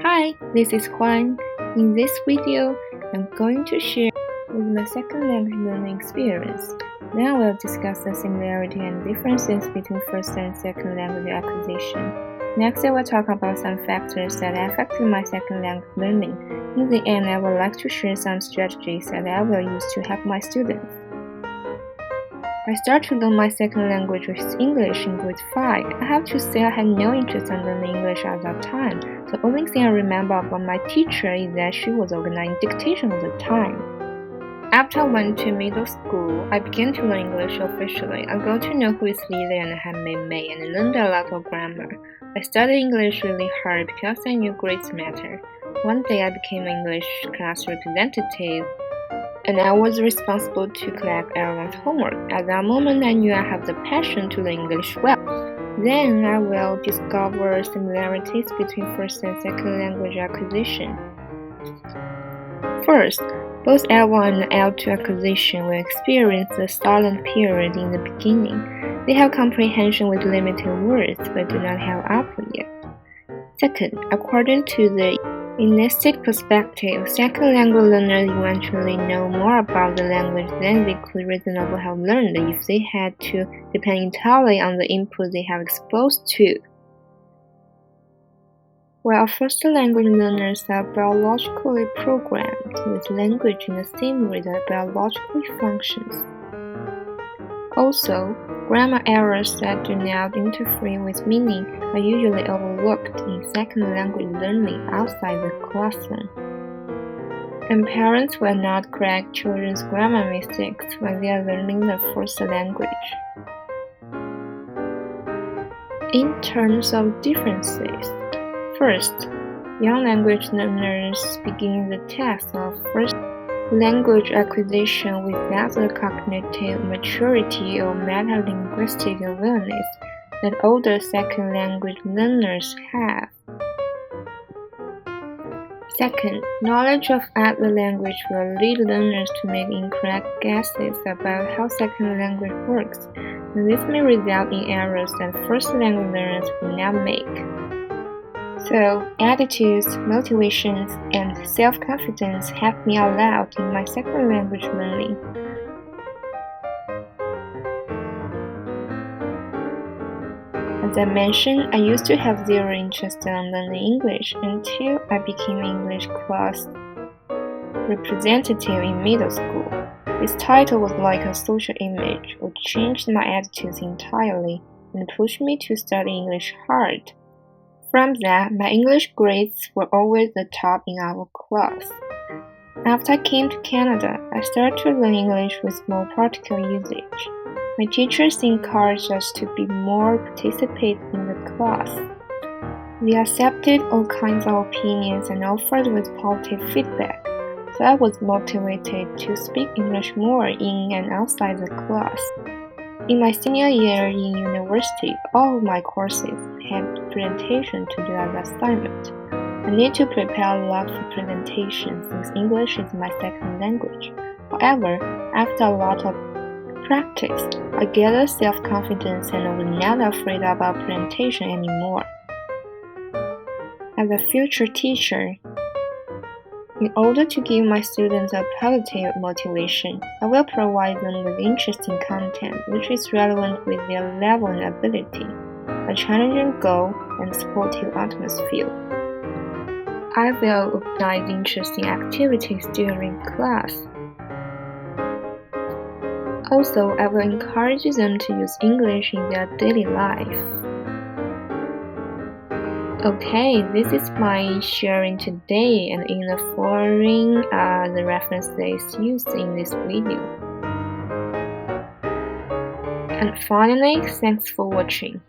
Hi, this is Huan. In this video, I'm going to share with my second language learning experience. Then I will discuss the similarity and differences between first and second language acquisition. Next, I will talk about some factors that affected my second language learning. In the end, I would like to share some strategies that I will use to help my students. I started to learn my second language, which is English, in grade 5. I have to say I had no interest in learning English at that time. The only thing I remember about my teacher is that she was organizing dictation all the time. After I went to middle school, I began to learn English officially. I got to know who is Lily and Handmaid May and learned a lot of grammar. I studied English really hard because I knew grades matter. One day I became an English class representative, and I was responsible to collect everyone's homework. At that moment, I knew I have the passion to learn English well. Then I will discover similarities between first and second language acquisition. First, both L1 and L2 acquisition will experience the silent period in the beginning. They have comprehension with limited words but do not have output yet. Second, according to the linguistic perspective, second language learners eventually know more about the language than they could reasonably have learned if they had to depend entirely on the input they have exposed to. While first language learners are biologically programmed with language in the same way that biologically functions. Also, grammar errors that do not interfere with meaning are usually overlooked in second language learning outside the classroom. And parents will not correct children's grammar mistakes when they are learning the first language. In terms of differences, first, young language learners begin the test of first language acquisition without the cognitive maturity or meta-linguistic awareness that older second language learners have. Second, knowledge of other language will lead learners to make incorrect guesses about how second language works, and this may result in errors that first language learners will not make. So, attitudes, motivations, and self-confidence helped me a lot in my second language learning. As I mentioned, I used to have zero interest in learning English until I became an English class representative in middle school. This title was like a social image, which changed my attitudes entirely and pushed me to study English hard. From that, my English grades were always the top in our class. After I came to Canada, I started to learn English with more practical usage. My teachers encouraged us to be more participate in the class. They accepted all kinds of opinions and offered with positive feedback, so I was motivated to speak English more in and outside the class. In my senior year in university, all of my courses had presentation to do as assignment. I need to prepare a lot for presentations since English is my second language. However, after a lot of practice, I gathered self-confidence and I was not afraid about presentation anymore. As a future teacher, in order to give my students a positive motivation, I will provide them with interesting content which is relevant with their level and ability, a challenging goal, and supportive atmosphere. I will organize interesting activities during class. Also, I will encourage them to use English in their daily life. Okay, this is my sharing today, and in the following are the references used in this video. And finally, thanks for watching.